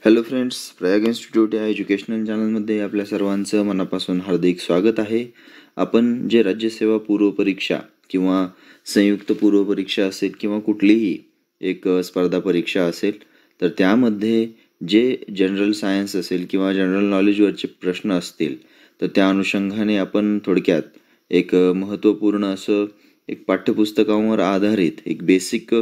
Hello friends, Prayag institute या educational चॅनलमध्ये आपल्या सर्वांचं मनापासून हार्दिक स्वागत आहे. आपण जे राज्यसेवा पूर्व परीक्षा किंवा संयुक्त पूर्व परीक्षा असेल किंवा कुठलीही एक स्पर्धा परीक्षा असेल, तर त्यामध्ये जे जनरल सायन्स असेल किंवा जनरल नॉलेजवरचे प्रश्न असतील, तर त्या अनुषंगाने आपण थोडक्यात एक महत्त्वपूर्ण असं एक पाठ्यपुस्तकावर आधारित एक बेसिक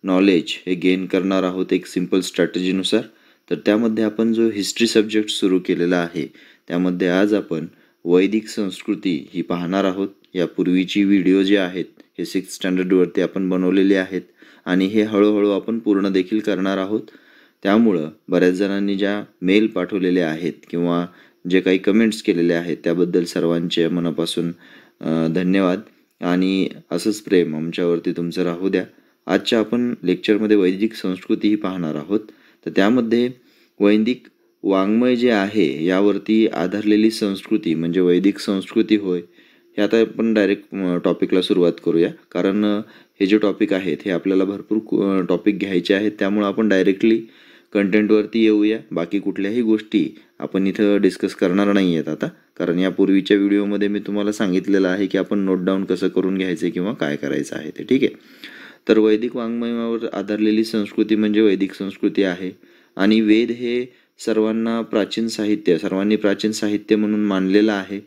नॉलेज हे गेन करणार आहोत एक सिंपल स्ट्रॅटेजीनुसार. तर त्यामध्ये आपण जो हिस्ट्री सब्जेक्ट सुरू केलेला आहे, त्यामध्ये आज आपण वैदिक संस्कृती ही पाहणार आहोत. यापूर्वीची व्हिडिओ जे आहेत हे 6th स्टँडर्डवरती आपण बनवलेले आहेत आणि हे हळूहळू आपण पूर्ण देखील करणार आहोत. त्यामुळं बऱ्याच जणांनी ज्या मेल पाठवलेले आहेत किंवा जे काही कमेंट्स केलेले आहेत त्याबद्दल सर्वांचे मनापासून धन्यवाद आणि असंच प्रेम आमच्यावरती तुमचं राहू द्या. आजच्या आपण लेक्चरमध्ये वैदिक संस्कृती ही पाहणार आहोत. तर त्यामध्ये वैदिक वाङ्मय जे आहे यावरती आधारलेली संस्कृती म्हणजे वैदिक संस्कृती होय. हे आता आपण डायरेक्ट टॉपिकला सुरुवात करूया, कारण हे जे टॉपिक आहेत हे आपल्याला भरपूर टॉपिक घ्यायचे आहेत. त्यामुळे आपण डायरेक्टली कंटेंटवरती येऊया. बाकी कुठल्याही गोष्टी आपण इथं डिस्कस करणार नाही आहेत आता, कारण यापूर्वीच्या व्हिडिओमध्ये मी तुम्हाला सांगितलेलं आहे की आपण नोट डाऊन कसं करून घ्यायचे किंवा काय करायचं आहे ते. ठीक आहे. तर वैदिक वाङ्मयावर आधारलेली संस्कृती म्हणजे वैदिक संस्कृती आहे. आणि वेद हे सर्वांनी प्राचीन साहित्य म्हणून मानलेलं आहे.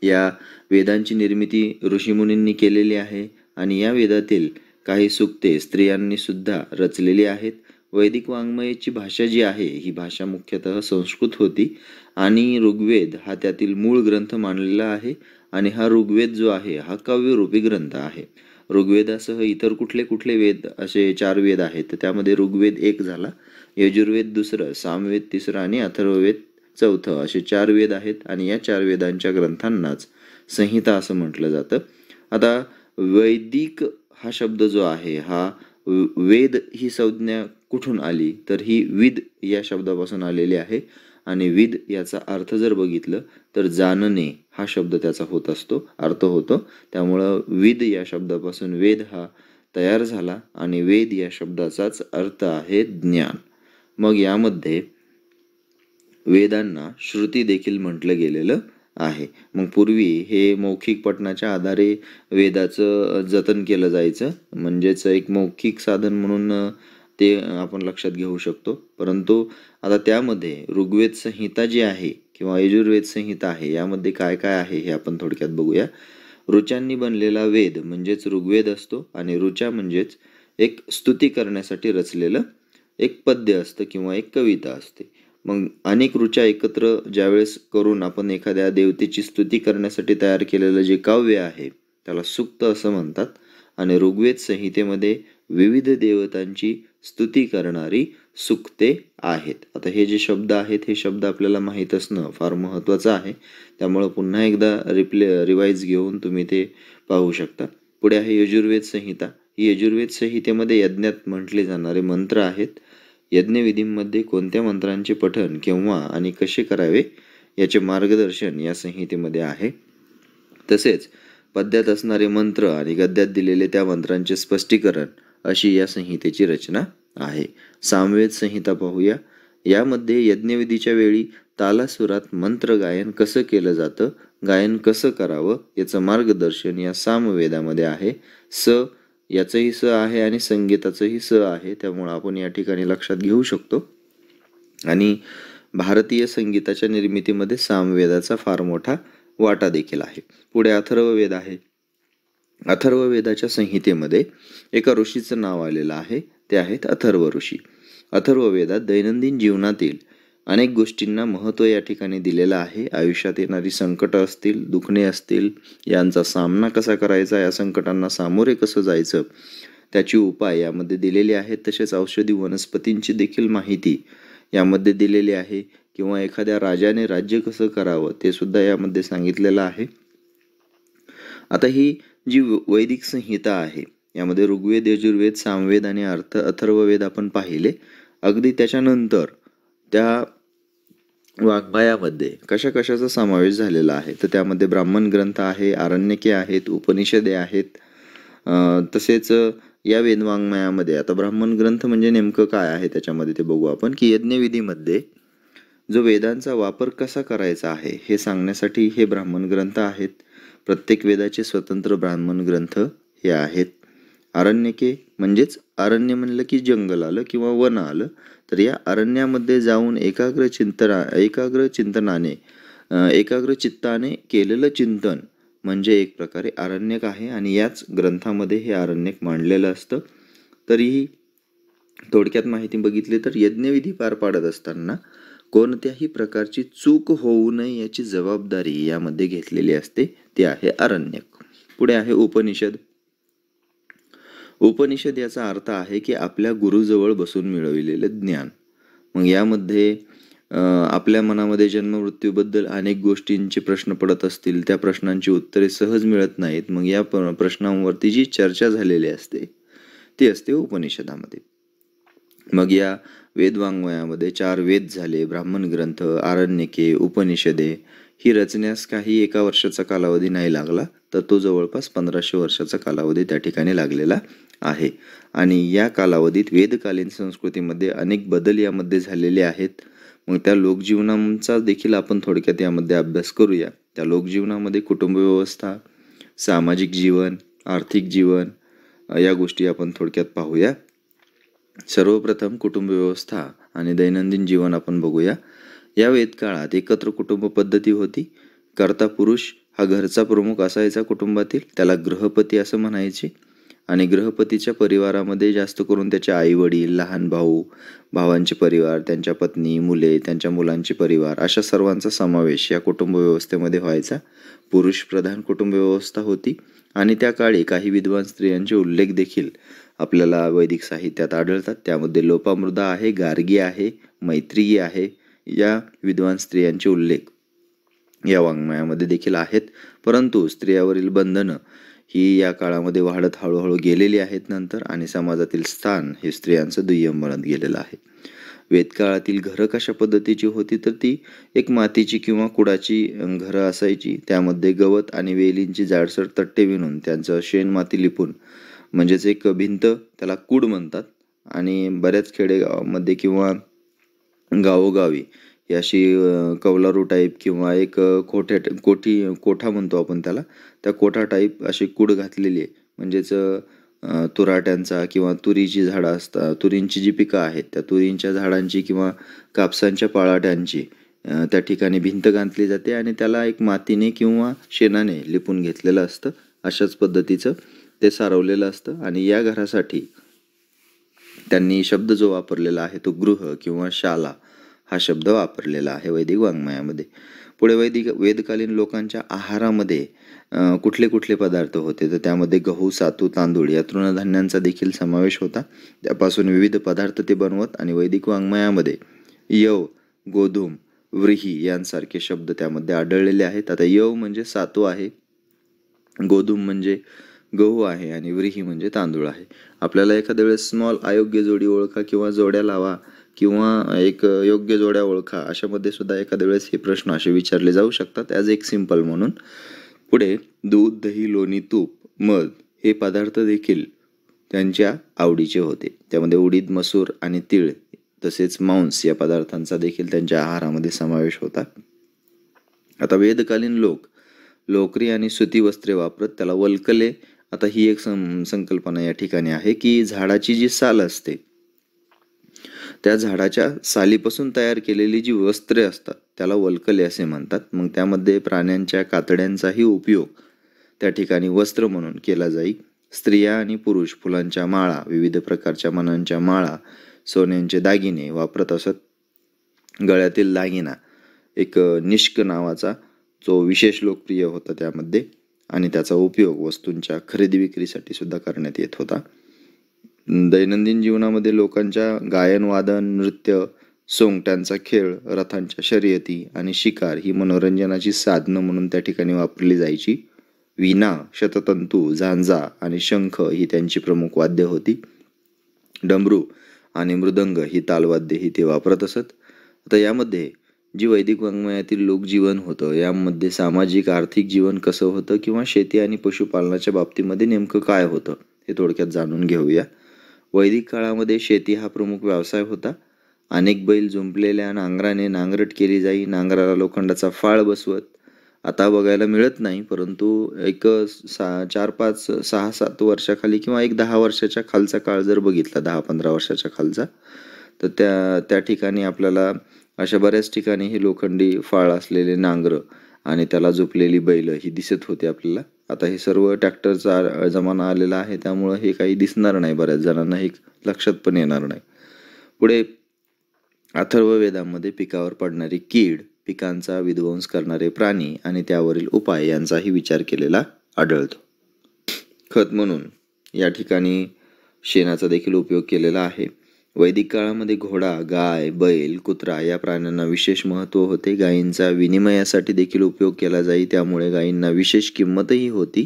या वेदांची निर्मिती ऋषीमुनींनी केलेली आहे आणि या वेदातील काही सूक्ते स्त्रियांनी सुद्धा रचलेली आहेत. वैदिक वाङ्मयाची भाषा जी आहे ही भाषा मुख्यतः संस्कृत होती आणि ऋग्वेद हा त्यातील मूळ ग्रंथ मानलेला आहे. आणि हा ऋग्वेद जो आहे हा काव्यरूपी ग्रंथ आहे. ऋग्वेदासह इतर कुठले कुठले वेद असे 4 वेद आहेत, तर त्यामध्ये ऋग्वेद 1 झाला, यजुर्वेद 2, सामवेद 3 आणि अथर्ववेद 4 असे 4 वेद आहेत. आणि या 4 वेदांच्या ग्रंथांनाच संहिता असं म्हटलं जातं. आता वैदिक हा शब्द जो आहे हा वेद ही संज्ञा कुठून आली, तर ही विद या शब्दापासून आलेली आहे. आणि विद याचा अर्थ जर बघितलं तर जाणणे हा शब्द त्याचा होत असतो, अर्थ होतो. त्यामुळं विद या शब्दापासून वेद हा तयार झाला आणि वेद या शब्दाचाच अर्थ आहे ज्ञान. मग यामध्ये वेदांना श्रुती देखील म्हटलं गेलेलं आहे. मग पूर्वी हे मौखिक पठणाच्या आधारे वेदाचं जतन केलं जायचं, म्हणजेच एक मौखिक साधन म्हणून ते आपण लक्षात घेऊ शकतो. परंतु आता त्यामध्ये ऋग्वेद संहिता जी आहे किंवा यजुर्वेद संहिता आहे, यामध्ये काय काय आहे हे आपण थोडक्यात बघूया. ऋचांनी बनलेला वेद म्हणजेच ऋग्वेद असतो आणि ऋचा म्हणजेच एक स्तुती करण्यासाठी रचलेलं एक पद्य असतं किंवा एक कविता असते. मग अनेक ऋचा एकत्र ज्यावेळेस करून आपण एखाद्या देवतेची स्तुती करण्यासाठी तयार केलेलं जे काव्य आहे त्याला सूक्त असं म्हणतात. आणि ऋग्वेद संहितेमध्ये विविध देवतांची स्तुती करणारी सूक्ते आहेत. आता हे जे शब्द आहेत हे शब्द आपल्याला माहीत असणं फार महत्त्वाचं आहे. त्यामुळं पुन्हा एकदा रिवाईज घेऊन तुम्ही ते पाहू शकता. पुढे आहे यजुर्वेद संहिता. ही यजुर्वेद संहितेमध्ये यज्ञात म्हटले जाणारे मंत्र आहेत. यज्ञविधींमध्ये कोणत्या मंत्रांचे पठण केव्हा आणि कसे करावे याचे मार्गदर्शन या संहितेमध्ये आहे. तसेच पद्यात असणारे मंत्र आणि गद्यात दिलेले त्या मंत्रांचे स्पष्टीकरण अशी या संहितेची रचना आहे. सामवेद संहिता पाहूया. यामध्ये यज्ञविधीच्या वेळी तालासुरात मंत्र गायन कसं केलं जातं, गायन कसं करावं याचं मार्गदर्शन या सामवेदामध्ये आहे. याचंही स आहे आणि संगीताचंही स आहे, त्यामुळे आपण या ठिकाणी लक्षात घेऊ शकतो. आणि भारतीय संगीताच्या निर्मितीमध्ये सामवेदाचा फार मोठा वाटा देखील आहे. पुढे अथर्ववेद आहे. अथर्ववेदाच्या संहितेमध्ये एका ऋषीचं नाव आलेलं आहे, ते आहेत अथर्व ऋषी. अथर्ववेदात दैनंदिन जीवनातील अनेक गोष्टींना महत्त्व या ठिकाणी दिलेलं आहे. आयुष्यात येणारी संकट असतील, दुखणे असतील, यांचा सामना कसा करायचा, या संकटांना सामोरे कसं जायचं त्याची उपाय यामध्ये दिलेले आहेत. तसेच औषधी वनस्पतींची देखील माहिती यामध्ये दिलेली आहे. किंवा एखाद्या राजाने राज्य कसं करावं ते सुद्धा यामध्ये सांगितलेलं आहे. आता ही जी वैदिक संहिता आहे यामध्ये ऋग्वेद, यजुर्वेद, सामवेद आणि अथर्ववेद आपण पाहिले. अगदी त्याच्यानंतर त्या वाङ्मयामध्ये कशाचा समावेश झालेला आहे, तर त्यामध्ये ब्राह्मण ग्रंथ आहे, आरण्यके आहेत, उपनिषदे आहेत. तसेच या वेदवाङ्मयामध्ये, आता ब्राह्मण ग्रंथ म्हणजे नेमकं काय आहे त्याच्यामध्ये ते बघू आपण, की यज्ञविधीमध्ये जो वेदांचा वापर कसा करायचा आहे हे सांगण्यासाठी हे ब्राह्मण ग्रंथ आहेत. प्रत्येक वेदाचे स्वतंत्र ब्राह्मण ग्रंथ हे आहेत. आरण्यके म्हणजेच अरण्य म्हणलं की जंगल आलं किंवा वन आलं, तर या अरण्यामध्ये जाऊन एकाग्र चिंतनाने एकाग्र चित्ताने केलेलं चिंतन म्हणजे एक प्रकारे आरण्यक आहे. आणि याच ग्रंथामध्ये हे आरण्यक मांडलेलं असतं. तरीही थोडक्यात माहिती बघितली तर यज्ञविधी पार पाडत असताना कोणत्याही प्रकारची चूक होऊ नये याची जबाबदारी यामध्ये घेतलेली असते, ते आहे आरण्यक. पुढे आहे उपनिषद. उपनिषद याचा अर्थ आहे की आपल्या गुरुजवळ बसून मिळविलेलं ज्ञान. मग यामध्ये आपल्या मनामध्ये जन्ममृत्यूबद्दल अनेक गोष्टींचे प्रश्न पडत असतील, त्या प्रश्नांची उत्तरे सहज मिळत नाहीत. मग या प्रश्नांवरती जी चर्चा झालेली असते ती असते उपनिषदामध्ये. मग या वेदवाङ्मयामध्ये 4 वेद झाले, ब्राह्मण ग्रंथ, आरण्यके, उपनिषदे. ही रचण्यास काही एका वर्षाचा कालावधी नाही लागला, तर तो जवळपास 1500 वर्षाचा कालावधी त्या ठिकाणी लागलेला आहे. आणि या कालावधीत वेदकालीन संस्कृतीमध्ये अनेक बदल यामध्ये झालेले आहेत. मग त्या लोकजीवनाचा देखील आपण थोडक्यात यामध्ये अभ्यास करूया. त्या लोकजीवनामध्ये कुटुंब व्यवस्था, सामाजिक जीवन, आर्थिक जीवन या गोष्टी आपण थोडक्यात पाहूया. सर्वप्रथम कुटुंब व्यवस्था आणि दैनंदिन जीवन आपण बघूया. या वेदकाळात एकत्र कुटुंब पद्धती होती. कर्ता पुरुष हा घरचा प्रमुख असायचा कुटुंबातील, त्याला गृहपती असं म्हणायचे. आणि गृहपतीच्या परिवारामध्ये जास्त करून त्याचे आई वडील, लहान भाऊ, भावांचे परिवार, त्यांच्या पत्नी, मुले, त्यांच्या मुलांचे परिवार अशा सर्वांचा समावेश या कुटुंब व्यवस्थेमध्ये व्हायचा. पुरुष प्रधान कुटुंब व्यवस्था होती. आणि त्या काळी काही विद्वान स्त्रियांचे उल्लेख देखील आपल्याला वैदिक साहित्यात आढळतात. त्यामध्ये लोपामुद्रा आहे, गार्गी आहे, मैत्रेयी आहे. या विद्वान स्त्रियांचे उल्लेख या वाङ्मयामध्ये देखील आहेत. परंतु स्त्रियावरील बंधनं ही या काळामध्ये वाढत हळूहळू गेलेली आहेत नंतर, आणि समाजातील स्थान हे स्त्रियांचं दुय्यम बनत गेलेलं आहे. वेदकाळातील घरं कशा पद्धतीची होती, तर ती एक मातीची किंवा कुडाची घरं असायची. त्यामध्ये गवत आणि वेलींची जाडसर तट्टे विणून त्यांचं शेण माती लिपून, म्हणजेच एक भिंत, त्याला कूड म्हणतात. आणि बऱ्याच खेडेगावामध्ये किंवा गावोगावी ही अशी कौलारू टाईप किंवा एक कोठा म्हणतो आपण त्याला, त्या कोठा टाईप अशी कूड घातलेली आहे. म्हणजेच तुराट्यांचा किंवा तुरीची झाडं असतात, तुरींची जी पिकं आहेत त्या तुरींच्या झाडांची किंवा कापसांच्या पाळाट्यांची त्या ठिकाणी भिंत घातली जाते आणि त्याला एक मातीने किंवा शेणाने लिपून घेतलेलं असतं. अशाच पद्धतीचं ते सारवलेलं असतं. आणि या घरासाठी त्यांनी शब्द जो वापरलेला आहे तो गृह किंवा शाला हा शब्द वापरलेला आहे वैदिक वाङ्मयामध्ये. पुढे वेदकालीन लोकांच्या आहारामध्ये कुठले कुठले पदार्थ होते, तर त्यामध्ये गहू, सातू, तांदूळ या तृणधान्यांचा देखील समावेश होता. त्यापासून विविध पदार्थ ते बनवत. आणि वैदिक वाङ्मयामध्ये यव, गोधूम, व्रीही यांसारखे शब्द त्यामध्ये आढळलेले आहेत. आता यव म्हणजे सातू आहे, गोधूम म्हणजे गहू आहे, आणि व्रीही म्हणजे तांदूळ आहे. आपल्याला एखाद्या वेळेस स्मॉल अयोग्य जोडी ओळखा किंवा जोड्या लावा किंवा एक योग्य जोड्या ओळखा अशामध्ये सुद्धा एखाद्या वेळेस हे प्रश्न असे विचारले जाऊ शकतात ॲज एक सिम्पल म्हणून. पुढे दूध, दही, लोणी, तूप, मध हे पदार्थ देखील त्यांच्या आवडीचे होते. त्यामध्ये उडीद, मसूर आणि तीळ तसेच मांस या पदार्थांचा देखील त्यांच्या आहारामध्ये समावेश होता. आता वेदकालीन लोक लोकरी आणि सुती वस्त्रे वापरत, त्याला वल्कले. आता ही एक संकल्पना या ठिकाणी आहे की झाडाची जी साल असते त्या झाडाच्या सालीपासून तयार केलेली जी वस्त्रे असतात त्याला वल्कले असे म्हणतात. मग त्यामध्ये प्राण्यांच्या कातड्यांचाही उपयोग त्या ठिकाणी वस्त्र म्हणून केला जाई. स्त्रिया आणि पुरुष फुलांच्या माळा, विविध प्रकारच्या मण्यांच्या माळा, सोन्यांचे दागिने वापरत असत. गळ्यातील दागिना एक निष्क नावाचा जो विशेष लोकप्रिय होता त्यामध्ये, आणि त्याचा उपयोग वस्तूंच्या खरेदी विक्रीसाठी सुद्धा करण्यात येत होता. दैनंदिन जीवनामध्ये लोकांच्या गायन, वादन, नृत्य, सोंगट्यांचा खेळ, रथांच्या शर्यती आणि शिकार ही मनोरंजनाची साधनं म्हणून त्या ठिकाणी वापरली जायची. वीणा, शततंतू, झांजा आणि शंख ही त्यांची प्रमुख वाद्य होती. डमरू आणि मृदंग ही तालवाद्य ही ते वापरत असत. आता यामध्ये जी वैदिक वाङ्मयातील लोकजीवन होतं यामध्ये सामाजिक आर्थिक जीवन कसं होतं किंवा शेती आणि पशुपालनाच्या बाबतीमध्ये नेमकं काय होतं हे थोडक्यात जाणून घेऊया. वैदिक काळामध्ये शेती हा प्रमुख व्यवसाय होता. अनेक बैल जुंपलेल्या नांगराने नांगरट केली जाई. नांगराला लोखंडाचा फाळ बसवत. आता बघायला मिळत नाही, परंतु एक 4-5, 6-7 वर्षाखाली किंवा एक 10 वर्षाच्या खालचा काळ जर बघितला, 10-15 वर्षाच्या खालचा, तर त्या ठिकाणी आपल्याला अशा बऱ्याच ठिकाणी हे लोखंडी फाळ असलेले नांगरं आणि त्याला झोपलेली बैल ही दिसत होते आपल्याला. आता हे सर्व ट्रॅक्टरचा जमाना आलेला आहे, त्यामुळं हे काही दिसणार नाही, बऱ्याच जणांना हे लक्षात पण येणार नाही. पुढे अथर्ववेदामध्ये पिकावर पडणारी कीड, पिकांचा विध्वंस करणारे प्राणी आणि त्यावरील उपाय यांचाही विचार केलेला आढळतो. खत म्हणून या ठिकाणी शेणाचा देखील उपयोग केलेला आहे. वैदिक काळामध्ये घोडा, गाय, बैल, कुत्रा या प्राण्यांना विशेष महत्त्व होते. गायींचा विनिमयासाठी देखील उपयोग केला जाई, त्यामुळे गायींना विशेष किंमतही होती.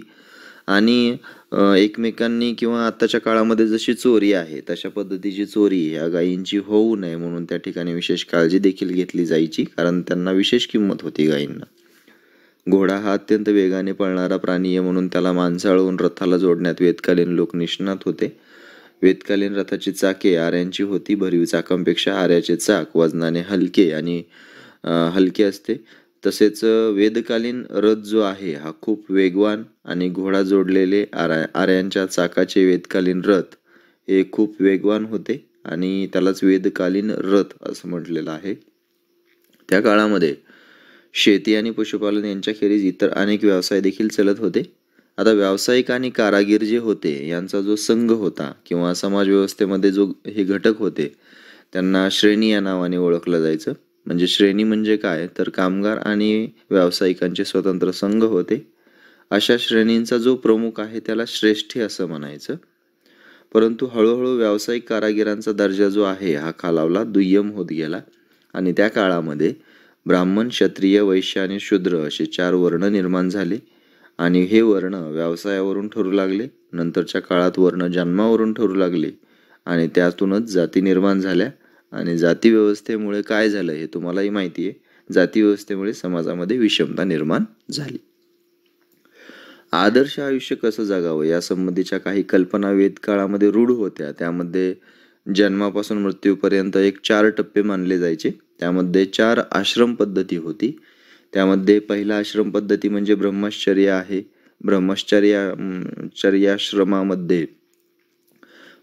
आणि एकमेकांनी किंवा आत्ताच्या काळामध्ये जशी चोरी आहे तशा पद्धतीची चोरी ह्या गायींची होऊ नये म्हणून त्या ठिकाणी विशेष काळजी देखील घेतली जायची, कारण त्यांना विशेष किंमत होती गायींना. घोडा हा अत्यंत वेगाने पळणारा प्राणी आहे म्हणून त्याला माणसाळून रथाला जोडण्यात वेदकालीन लोक निष्णात होते. वेदकालीन रथाची चाके आऱ्यांची होती. भरीव चाकांपेक्षा आऱ्याचे चाक वजनाने हलके असते. तसेच वेदकालीन रथ जो आहे हा खूप वेगवान आणि घोडा जोडलेले आऱ्यांच्या चाकाचे वेदकालीन रथ हे खूप वेगवान होते आणि त्यालाच वेदकालीन रथ असं म्हटलेलं आहे. त्या काळामध्ये शेती आणि पशुपालन यांच्याखेरीज इतर अनेक व्यवसाय देखील चलत होते. आता व्यावसायिक आणि कारागीर जे होते यांचा जो संघ होता किंवा समाज व्यवस्थेमध्ये जो हे घटक होते त्यांना श्रेणी या नावाने ओळखलं जायचं. म्हणजे श्रेणी म्हणजे काय, तर कामगार आणि व्यावसायिकांचे स्वतंत्र संघ होते. अशा श्रेणींचा जो प्रमुख आहे त्याला श्रेष्ठी असं म्हणायचं. परंतु हळूहळू व्यावसायिक कारागिरांचा दर्जा जो आहे हा खालावला, दुय्यम होत गेला आणि त्या काळामध्ये ब्राह्मण, क्षत्रिय, वैश्य आणि शूद्र असे 4 वर्ण निर्माण झाले आणि हे वर्ण व्यवसायावरून ठरू लागले. नंतरच्या काळात वर्ण जन्मावरून ठरू लागले आणि त्यातूनच जाती निर्माण झाल्या. आणि जाती व्यवस्थेमुळे काय झालं हे तुम्हालाही माहिती आहे. जाती व्यवस्थेमुळे समाजामध्ये विषमता निर्माण झाली. आदर्श आयुष्य कसं जगावं या संबंधीच्या काही कल्पना वेद काळामध्ये रूढ होत्या. त्यामध्ये जन्मापासून मृत्यूपर्यंत एक 4 टप्पे मानले जायचे. त्यामध्ये 4 आश्रम पद्धती होती. त्यामध्ये पहिला आश्रम पद्धती म्हणजे ब्रह्मचर्य आहे. ब्रह्मचर्याश्रमामध्ये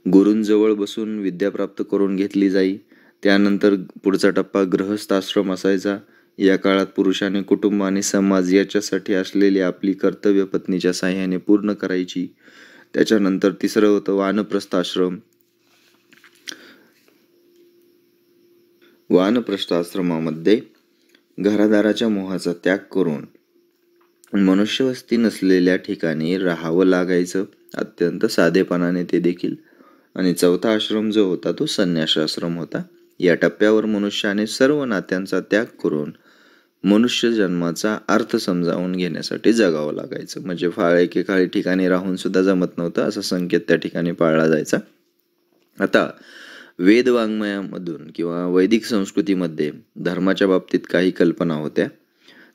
गुरूंजवळ बसून विद्या प्राप्त करून घेतली जाई. त्यानंतर पुढचा टप्पा गृहस्थाश्रम असायचा. या काळात पुरुषाने कुटुंब आणि समाज याच्यासाठी असलेली आपली कर्तव्य पत्नीच्या साह्याने पूर्ण करायची. त्याच्यानंतर तिसरं होतं वानप्रस्थाश्रम. वानप्रस्थाश्रमामध्ये घरादाराच्या मोहाचा त्याग करून मनुष्यवस्ती नसलेल्या ठिकाणी राहावं लागायचं, अत्यंत साधेपणाने ते देखील. आणि चौथा आश्रम जो होता तो संन्यासाश्रम होता. या टप्प्यावर मनुष्याने सर्व नात्यांचा त्याग करून मनुष्य जन्माचा अर्थ समजावून घेण्यासाठी जगावं लागायचं. म्हणजे फार एकेकाळी ठिकाणी राहून सुद्धा जमत नव्हतं असा संकेत त्या ठिकाणी पाळला जायचा. आता वेद वाङ्मयामधून किंवा वैदिक संस्कृतीमध्ये धर्माच्या बाबतीत काही कल्पना होत्या,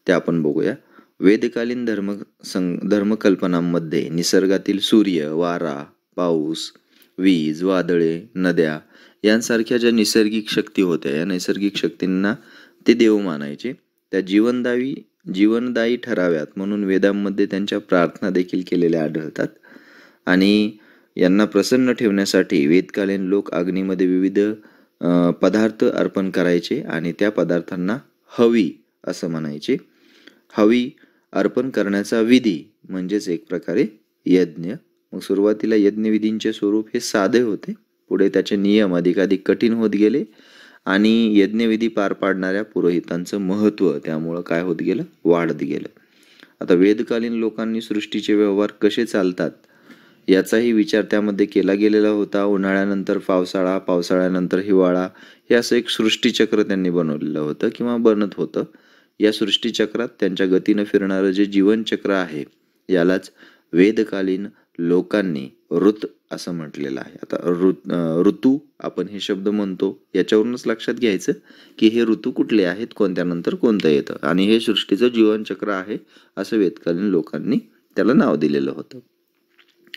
त्या आपण बघूया. वेदकालीन धर्मकल्पनांमध्ये निसर्गातील सूर्य, वारा, पाऊस, वीज, वादळे, नद्या यांसारख्या ज्या नैसर्गिक शक्ती होत्या, या नैसर्गिक शक्तींना ते देव मानायचे. त्या जीवनदायी ठराव्यात म्हणून वेदांमध्ये त्यांच्या प्रार्थना देखील केलेल्या आढळतात. आणि यांना प्रसन्न ठेवण्यासाठी वेदकालीन लोक अग्नीमध्ये विविध पदार्थ अर्पण करायचे आणि त्या पदार्थांना हवी असं म्हणायचे. हवी अर्पण करण्याचा विधी म्हणजेच एक प्रकारे यज्ञ. मग सुरुवातीला यज्ञविधींचे स्वरूप हे साधे होते. पुढे त्याचे नियम अधिकाधिक कठीण होत गेले आणि यज्ञविधी पार पाडणाऱ्या पुरोहितांचं महत्त्व त्यामुळं काय होत गेलं, वाढत गेलं. आता वेदकालीन लोकांनी सृष्टीचे व्यवहार कसे चालतात याचाही विचार त्यामध्ये केला गेलेला होता. उन्हाळ्यानंतर पावसाळा, पावसाळ्यानंतर हिवाळा, हे असं एक सृष्टीचक्र त्यांनी बनवलेलं होतं किंवा बनत होतं. या सृष्टीचक्रात त्यांच्या गतीनं फिरणारं जे जीवनचक्र आहे यालाच वेदकालीन लोकांनी ऋत असं म्हटलेलं आहे. आता ऋतू आपण हे शब्द म्हणतो, याच्यावरूनच लक्षात घ्यायचं की हे ऋतू कुठले आहेत, कोणत्यानंतर कोणतं येतं, आणि हे सृष्टीचं जीवनचक्र आहे असं वेदकालीन लोकांनी त्याला नाव दिलेलं होतं.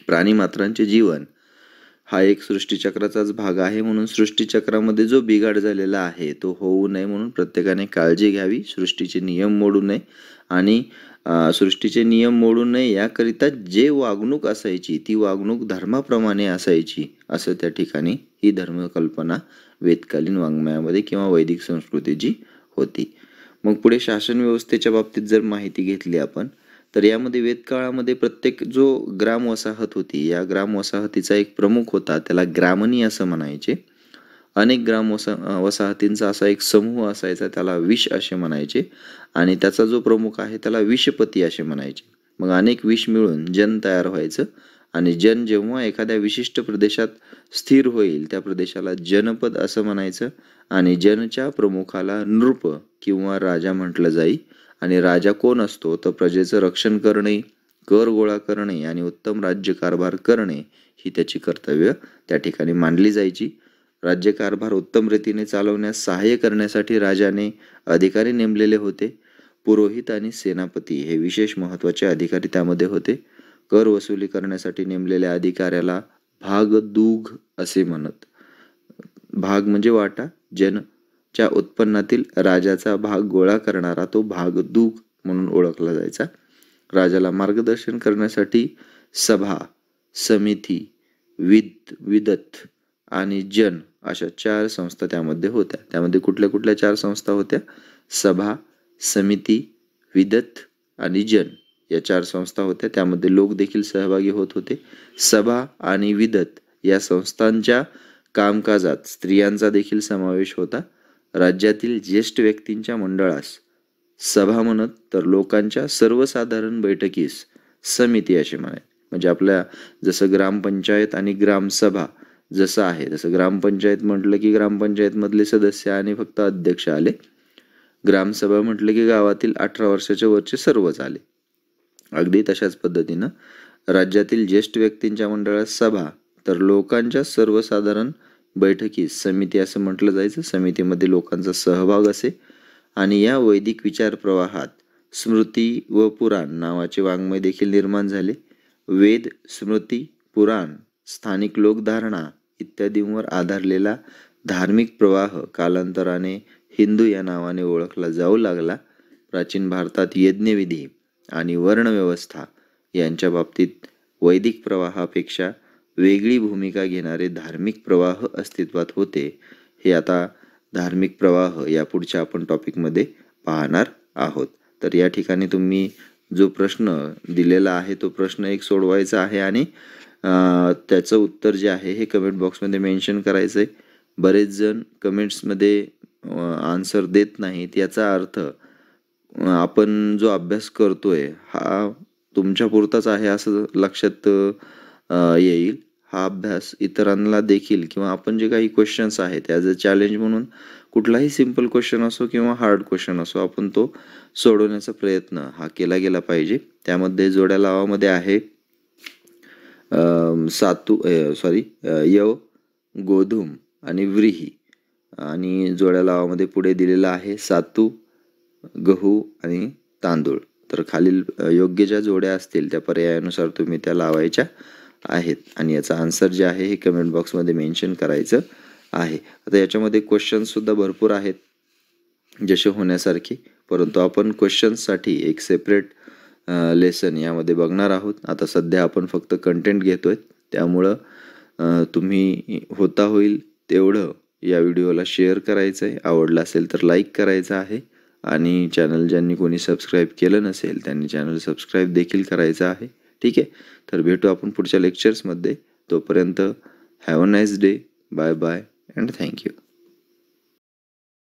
प्राणीमात्रांचे जीवन हा एक सृष्टीचक्राचाच भाग आहे, म्हणून सृष्टीचक्रामध्ये जो बिघाड झालेला आहे तो होऊ नये म्हणून प्रत्येकाने काळजी घ्यावी, सृष्टीचे नियम मोडू नये आणि सृष्टीचे नियम मोडू नये याकरिता जे वागणूक असायची ती वागणूक धर्माप्रमाणे असायची असं त्या ठिकाणी ही धर्मकल्पना वेदकालीन वाङ्मयामध्ये किंवा वैदिक संस्कृतीची होती. मग पुढे शासन व्यवस्थेच्या बाबतीत जर माहिती घेतली आपण तर यामध्ये वेदकाळामध्ये प्रत्येक जो ग्राम वसाहत होती या ग्राम वसाहतीचा एक प्रमुख होता, त्याला ग्रामणी असं म्हणायचे. अनेक ग्राम वसाहतींचा असा एक समूह असायचा, त्याला विष असे म्हणायचे आणि त्याचा जो प्रमुख आहे त्याला विषपती असे म्हणायचे. मग अनेक विष मिळून जन तयार व्हायचं आणि जन जेव्हा एखाद्या विशिष्ट प्रदेशात स्थिर होईल त्या प्रदेशाला जनपद असं म्हणायचं आणि जनच्या प्रमुखाला नृप किंवा राजा म्हटलं जाई. आणि राजा कोण असतो तर प्रजेचं रक्षण करणे, कर गोळा करणे आणि उत्तम राज्यकारभार करणे ही त्याची कर्तव्य त्या ठिकाणी मानली जायची. राज्यकारभार उत्तम रीतीने चालवण्यास सहाय्य करण्यासाठी राजाने अधिकारी नेमलेले होते. पुरोहित आणि सेनापती हे विशेष महत्त्वाचे अधिकारी त्यामध्ये होते. कर वसुली करण्यासाठी नेमलेल्या अधिकाऱ्याला भागदूग असे म्हणत. भाग म्हणजे वाटा, जनच्या उत्पन्नातील राजाचा भाग गोळा करणारा तो भागदूग म्हणून ओळखला जायचा. राजाला मार्गदर्शन करण्यासाठी सभा, समिती, विदत आणि जन अशा 4 संस्था त्यामध्ये होत्या. त्यामध्ये कुठल्या कुठल्या 4 संस्था होत्या? सभा, समिती, विदत आणि जन या 4 संस्था होत्या. त्यामध्ये लोक देखील सहभागी होत होते. सभा आणि विदत या संस्थांच्या कामकाजात स्त्रियांचा देखील समावेश होता. राज्यातील ज्येष्ठ व्यक्तींच्या मंडळास सभा म्हणत तर लोकांच्या सर्वसाधारण बैठकीस समिती असे म्हणाय. म्हणजे आपल्या जसं ग्रामपंचायत आणि ग्रामसभा जसं आहे तसं ग्रामपंचायत म्हटलं की ग्रामपंचायत मधले सदस्य आणि फक्त अध्यक्ष आले. ग्रामसभा म्हटलं की गावातील 18 वर्षाच्या वरचे सर्वच आले. अगदी तशाच पद्धतीनं राज्यातील ज्येष्ठ व्यक्तींच्या मंडळात सभा तर लोकांच्या सर्वसाधारण बैठकीस समिती असं म्हटलं जायचं. समितीमध्ये लोकांचा सहभाग असे आणि या वैदिक विचार प्रवाहात स्मृती व पुराण नावाचे वाङ्मय देखील निर्माण झाले. वेद, स्मृती, पुराण, स्थानिक लोकधारणा इत्यादींवर आधारलेला धार्मिक प्रवाह कालांतराने हिंदू या नावाने ओळखला जाऊ लागला. प्राचीन भारतात यज्ञविधी आणि वर्णव्यवस्था यांच्या बाबतीत वैदिक प्रवाहापेक्षा वेगळी भूमिका घेणारे धार्मिक प्रवाह अस्तित्वात होते. हे आता धार्मिक प्रवाह या पुढच्या आपण टॉपिकमध्ये पाहणार आहोत. तर या ठिकाणी तुम्ही जो प्रश्न दिलेला आहे तो प्रश्न एक सोडवायचा आहे आणि त्याचं उत्तर जे आहे हे कमेंट बॉक्समध्ये मेन्शन करायचं आहे. बरेच जण कमेंट्समध्ये आन्सर देत नाहीत. याचा अर्थ आपण जो अभ्यास करतोय हा तुमच्या पुरताच आहे असं लक्षात येईल. हा अभ्यास इतरांना देखील किंवा आपण जे काही क्वेश्चन्स आहेत ॲज अ चॅलेंज म्हणून कुठलाही सिम्पल क्वेश्चन असो किंवा हार्ड क्वेश्चन असो आपण तो सोडवण्याचा प्रयत्न हा केला गेला पाहिजे. त्यामध्ये जोड्या लावामध्ये आहे यव, गोधूम आणि व्रीही आणि जोड्या लावामध्ये पुढे दिलेला आहे सातू, गहू आणि तांदूळ. तर खालील योग्य ज्या जोड्या असतील त्या पर्यायानुसार तुम्ही त्या लावायच्या आहेत आणि याचा आन्सर जे आहे हे कमेंट बॉक्समध्ये मेन्शन करायचं आहे. आता याच्यामध्ये क्वेश्चन्स सुद्धा भरपूर आहेत जसे होण्यासारखे, परंतु आपण क्वेश्चन्ससाठी एक सेपरेट लेसन यामध्ये बघणार आहोत. आता सध्या आपण फक्त कंटेंट घेतोय, त्यामुळं तुम्ही होता होईल तेवढं या व्हिडिओला शेअर करायचं आहे. आवडलं असेल तर लाईक करायचं आहे आणि चॅनल ज्यांनी कोणी सबस्क्राईब केलं नसेल त्यांनी चॅनल सबस्क्राईब देखील करायचं आहे. ठीक आहे, तर भेटू आपण पुढच्या लेक्चर्समध्ये. तोपर्यंत have a nice day. Bye bye and thank you.